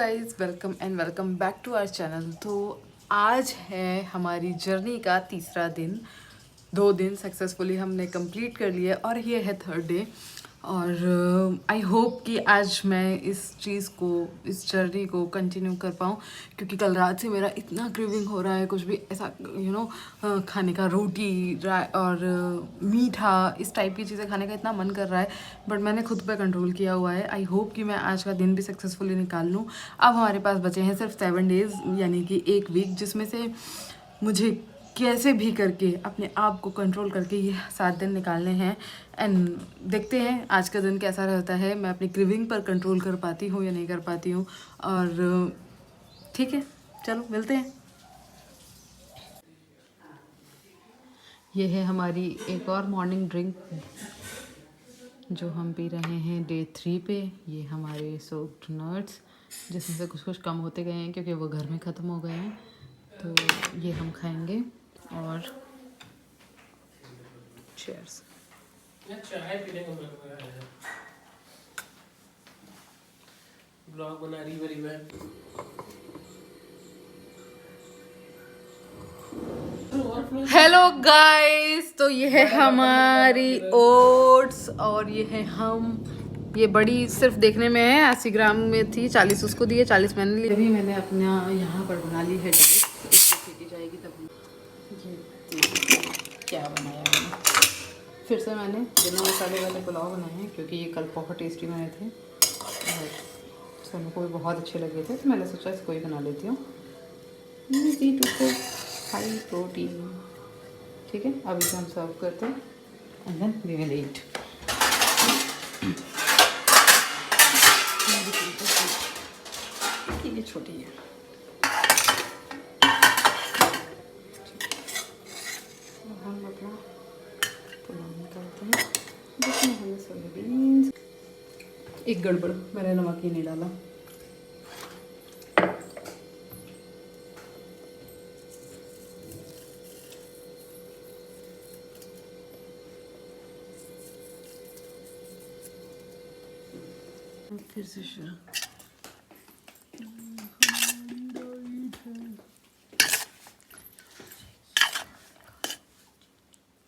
Guys, welcome and welcome back to our channel. तो आज है हमारी जर्नी का तीसरा दिन। 2 दिन सक्सेसफुली हमने कंप्लीट कर लिए और ये है थर्ड डे। और आई होप कि आज मैं इस चीज़ को, इस जर्नी को कंटिन्यू कर पाऊँ, क्योंकि कल रात से मेरा इतना क्रेविंग हो रहा है कुछ भी ऐसा खाने का, रोटी और मीठा, इस टाइप की चीज़ें खाने का इतना मन कर रहा है। बट मैंने खुद पे कंट्रोल किया हुआ है। आई होप कि मैं आज का दिन भी सक्सेसफुली निकाल लूँ। अब हमारे पास बचे हैं सिर्फ 7 डेज़, यानी कि 1 वीक, जिसमें से मुझे कैसे भी करके अपने आप को कंट्रोल करके ये 7 दिन निकालने हैं। एंड देखते हैं आज का दिन कैसा रहता है, मैं अपनी क्रेविंग पर कंट्रोल कर पाती हूँ या नहीं कर पाती हूँ। और ठीक है, चलो मिलते हैं। ये है हमारी एक और मॉर्निंग ड्रिंक जो हम पी रहे हैं डे 3 पे। ये हमारे सोक्ड नट्स, जिसमें से कुछ कुछ कम होते गए हैं क्योंकि वो घर में ख़त्म हो गए हैं। तो ये हम खाएंगे और चीयर्स। चाय पीने का मन हो रहा है। ब्लॉग बना रही बड़ी बहन। हेलो गाइस, तो ये है हमारी ओट्स और ये है हम। ये बड़ी सिर्फ देखने में है, 80 ग्राम में थी, 40 उसको दिए, 40 मैंने ली। अभी मैंने अपना यहाँ पर बना ली है डाइट, एक सीटी जाएगी तब। ये क्या बनाया मैंने, फिर से मैंने बिना मसाले वाले पुलाव बनाए हैं क्योंकि ये कल बहुत टेस्टी बने थे और सबको भी बहुत अच्छे लगे थे, तो मैंने सोचा इसको ही बना लेती हूँ। Easy to cook, high protein. ठीक है, अब इसे हम सर्व करते हैं and then we will eat. ये छोटी है। हम अपना पुलाव निकालते हैं जिसमें हमें सोयाबीन। एक गड़बड़, मैंने नमक ही नहीं डाला। फिर से शुरू।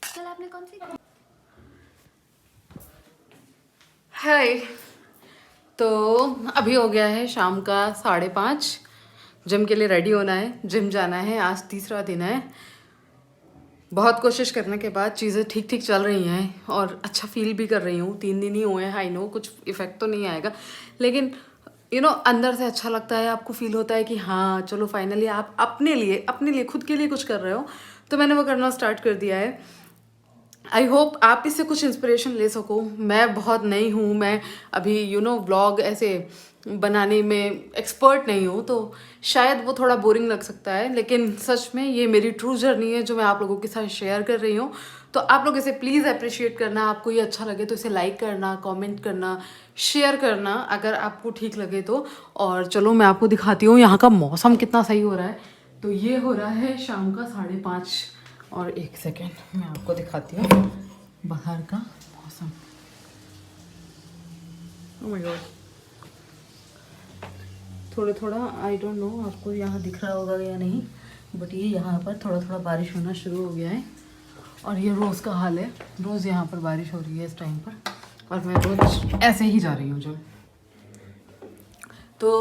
कल आपने कौन सी? हाय, तो अभी हो गया है शाम का 5:30। जिम के लिए रेडी होना है, जिम जाना है। आज तीसरा दिन है। बहुत कोशिश करने के बाद चीज़ें ठीक ठीक चल रही हैं और अच्छा फील भी कर रही हूँ। 3 दिन ही हुए हैं, आई नो कुछ इफेक्ट तो नहीं आएगा, लेकिन अंदर से अच्छा लगता है। आपको फील होता है कि हाँ चलो फाइनली आप अपने लिए खुद के लिए कुछ कर रहे हो। तो मैंने वो करना स्टार्ट कर दिया है। आई होप आप इससे कुछ इंस्पिरेशन ले सको। मैं बहुत नई हूँ, मैं अभी व्लॉग ऐसे बनाने में एक्सपर्ट नहीं हूँ, तो शायद वो थोड़ा बोरिंग लग सकता है, लेकिन सच में ये मेरी ट्रू जर्नी है जो मैं आप लोगों के साथ शेयर कर रही हूँ। तो आप लोग इसे प्लीज़ अप्रिशिएट करना। आपको ये अच्छा लगे तो इसे लाइक करना, कमेंट करना, शेयर करना अगर आपको ठीक लगे तो। और चलो मैं आपको दिखाती हूँ यहाँ का मौसम कितना सही हो रहा है। तो ये हो रहा है शाम का 5:30 और 1 सेकेंड मैं आपको दिखाती हूँ बाहर का मौसम। ओह माय गॉड, थोड़ा आई डोंट नो आपको यहाँ दिख रहा होगा या नहीं, बट ये यहाँ पर थोड़ा थोड़ा बारिश होना शुरू हो गया है। और ये रोज़ का हाल है, रोज़ यहाँ पर बारिश हो रही है इस टाइम पर, और मैं रोज़ ऐसे ही जा रही हूँ जब। तो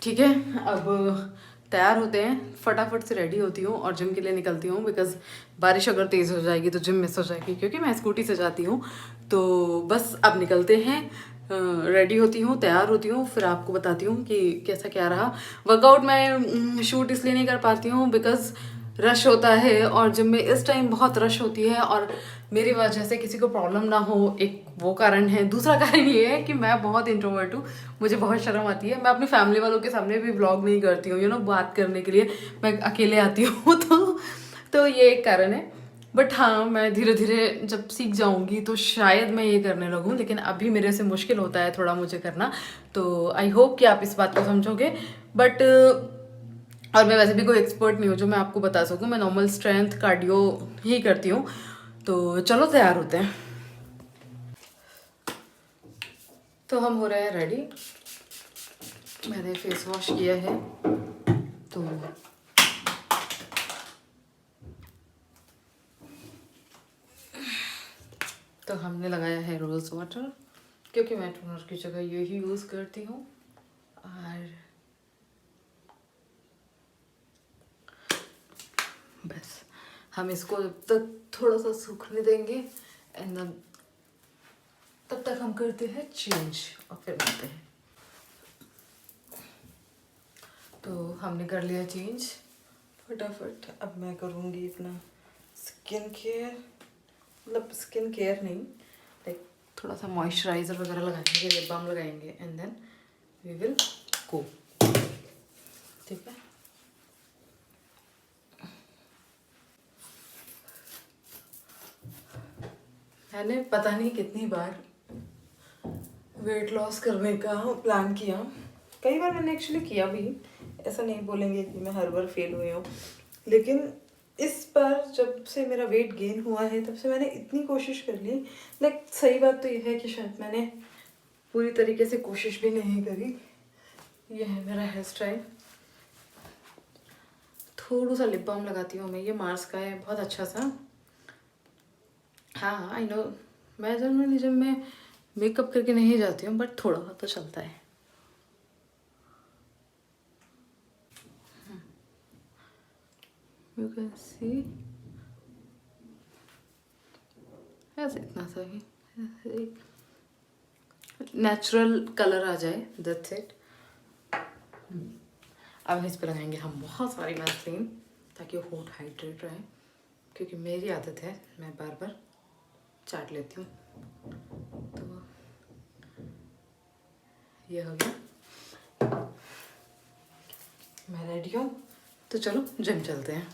ठीक है, अब तैयार होते हैं, फटाफट से रेडी होती हूँ और जिम के लिए निकलती हूँ। बिकॉज़ बारिश अगर तेज़ हो जाएगी तो जिम मिस हो जाएगी, क्योंकि मैं स्कूटी से जाती हूँ। तो बस अब निकलते हैं, रेडी होती हूँ, तैयार होती हूँ, फिर आपको बताती हूँ कि कैसा क्या रहा वर्कआउट। मैं शूट इसलिए नहीं कर पाती हूँ बिकॉज़ रश होता है और जिम में इस टाइम बहुत रश होती है, और मेरी वजह से किसी को प्रॉब्लम ना हो, एक वो कारण है। दूसरा कारण ये है कि मैं बहुत इंट्रोवर्ट हूँ, मुझे बहुत शर्म आती है। मैं अपनी फैमिली वालों के सामने भी व्लॉग नहीं करती हूँ, बात करने के लिए मैं अकेले आती हूँ। तो ये एक कारण है। बट हाँ, मैं धीरे धीरे जब सीख जाऊंगी तो शायद मैं ये करने लगूँ, लेकिन अभी मेरे से मुश्किल होता है थोड़ा मुझे करना। तो आई होप कि आप इस बात को समझोगे। बट और मैं वैसे भी कोई एक्सपर्ट नहीं हूँ जो मैं आपको बता सकूँ, मैं नॉर्मल स्ट्रेंथ कार्डियो ही करती हूँ। तो चलो तैयार होते हैं। तो हम हो रहे हैं रेडी। मैंने फेस वॉश किया है तो हमने लगाया है रोज़ वाटर, क्योंकि मैं टोनर की जगह यही यूज़ करती हूँ। और बस हम इसको जब तक थोड़ा सा सूखने देंगे एंड तब तक हम करते हैं चेंज और फिर आते हैं। तो हमने कर लिया चेंज फटाफट। अब मैं करूँगी अपना स्किन केयर, मतलब स्किन केयर नहीं, लाइक थोड़ा सा मॉइस्चराइज़र वगैरह लगाएंगे, लिप बाम लगाएंगे and then we will go. ठीक है, मैंने पता नहीं कितनी बार वेट लॉस करने का प्लान किया। कई बार मैंने एक्चुअली किया भी, ऐसा नहीं बोलेंगे कि मैं हर बार फेल हुई हूँ, लेकिन इस बार जब से मेरा वेट गेन हुआ है तब से मैंने इतनी कोशिश कर ली। लाइक सही बात तो यह है कि शायद मैंने पूरी तरीके से कोशिश भी नहीं करी। यह है मेरा हेयर स्टाइल। थोड़ा सा लिप बाम लगाती हूँ मैं, ये मार्स का है, बहुत अच्छा सा। हाँ आई नो, मैं जनरली जब मैं मेकअप करके नहीं जाती हूँ, बट थोड़ा बहुत तो चलता है। यू कैन सी ऐसे इतना सा ही, नेचुरल कलर आ जाए, दैट्स इट। अब इस पर लगाएंगे हम बहुत सारी वैसलीन ताकि होंठ हाइड्रेट रहे, क्योंकि मेरी आदत है मैं बार बार चाट लेती हूँ। तो ये हो गया, मैं रेडी हूँ, तो चलो जिम चलते हैं।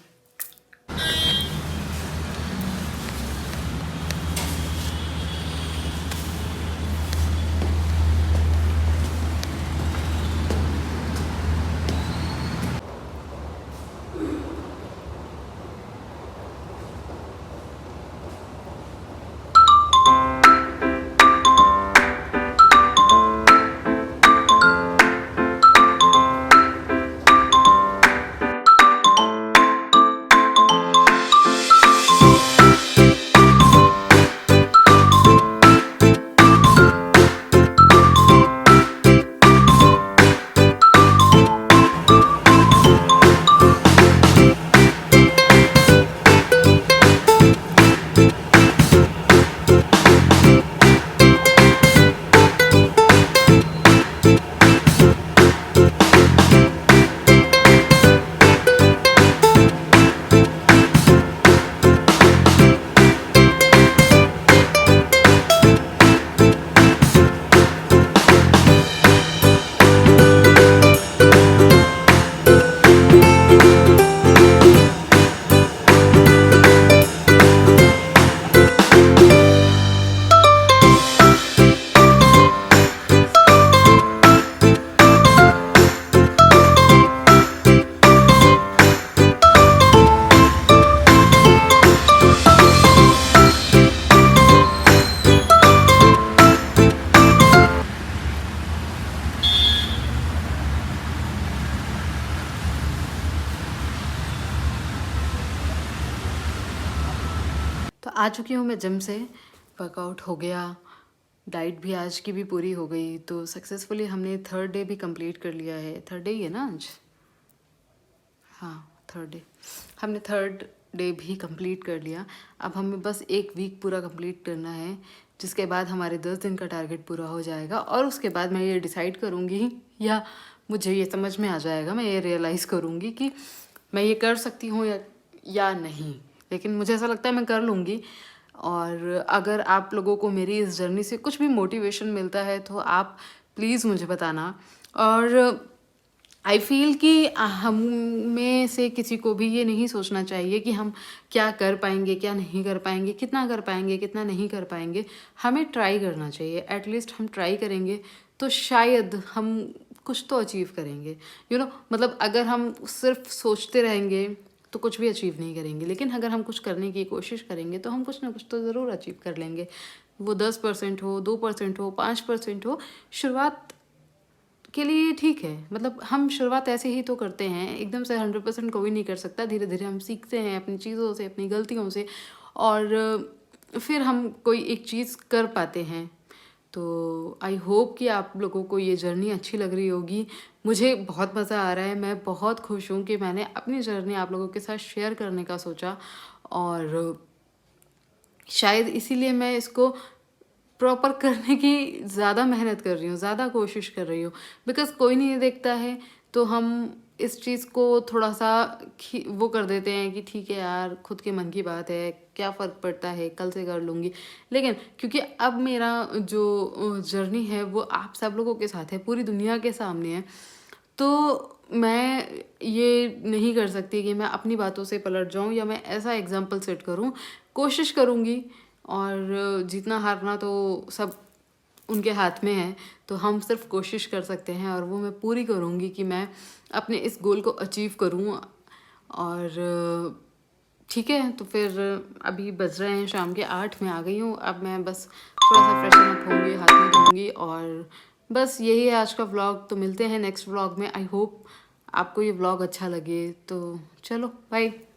तो आ चुकी हूँ मैं जिम से, वर्कआउट हो गया, डाइट भी आज की भी पूरी हो गई। तो सक्सेसफुली हमने 3rd डे भी कंप्लीट कर लिया है। 3rd डे ही है ना आज? हाँ 3rd डे, हमने 3rd डे भी कंप्लीट कर लिया। अब हमें बस 1 वीक पूरा कंप्लीट करना है, जिसके बाद हमारे 10 दिन का टारगेट पूरा हो जाएगा। और उसके बाद मैं ये डिसाइड करूँगी, या मुझे ये समझ में आ जाएगा, मैं ये रियलाइज़ करूँगी कि मैं ये कर सकती हूँ या नहीं। लेकिन मुझे ऐसा लगता है मैं कर लूँगी। और अगर आप लोगों को मेरी इस जर्नी से कुछ भी मोटिवेशन मिलता है तो आप प्लीज़ मुझे बताना। और आई फील कि हम में से किसी को भी ये नहीं सोचना चाहिए कि हम क्या कर पाएंगे, क्या नहीं कर पाएंगे, कितना कर पाएंगे, कितना नहीं कर पाएंगे। हमें ट्राई करना चाहिए। एटलीस्ट हम ट्राई करेंगे तो शायद हम कुछ तो अचीव करेंगे। मतलब अगर हम सिर्फ सोचते रहेंगे तो कुछ भी अचीव नहीं करेंगे, लेकिन अगर हम कुछ करने की कोशिश करेंगे तो हम कुछ ना कुछ तो ज़रूर अचीव कर लेंगे। वो 10% हो, 2% हो, 5% हो, शुरुआत के लिए ठीक है। मतलब हम शुरुआत ऐसे ही तो करते हैं, एकदम से 100% कोई नहीं कर सकता। धीरे धीरे हम सीखते हैं अपनी चीज़ों से, अपनी गलतियों से, और फिर हम कोई एक चीज़ कर पाते हैं। तो आई होप कि आप लोगों को ये जर्नी अच्छी लग रही होगी। मुझे बहुत मज़ा आ रहा है, मैं बहुत खुश हूँ कि मैंने अपनी जर्नी आप लोगों के साथ शेयर करने का सोचा, और शायद इसीलिए मैं इसको प्रॉपर करने की ज़्यादा मेहनत कर रही हूँ, ज़्यादा कोशिश कर रही हूँ। बिकॉज़ कोई नहीं देखता है तो हम इस चीज़ को थोड़ा सा वो कर देते हैं कि ठीक है यार, खुद के मन की बात है, क्या फ़र्क पड़ता है, कल से कर लूँगी। लेकिन क्योंकि अब मेरा जो जर्नी है वो आप सब लोगों के साथ है, पूरी दुनिया के सामने है, तो मैं ये नहीं कर सकती कि मैं अपनी बातों से पलट जाऊँ या मैं ऐसा एग्जाम्पल सेट करूँ। कोशिश करूँगी, और जीतना हारना तो सब उनके हाथ में है, तो हम सिर्फ कोशिश कर सकते हैं, और वो मैं पूरी करूँगी कि मैं अपने इस गोल को अचीव करूँ। और ठीक है, तो फिर अभी बज रहे हैं शाम के 8, मैं आ गई हूँ। अब मैं बस थोड़ा सा फ्रेशन अप होंगी, हाथ मुँह धोऊंगी, और बस यही है आज का व्लॉग। तो मिलते हैं नेक्स्ट व्लॉग में। आई होप आपको ये व्लॉग अच्छा लगे। तो चलो बाय।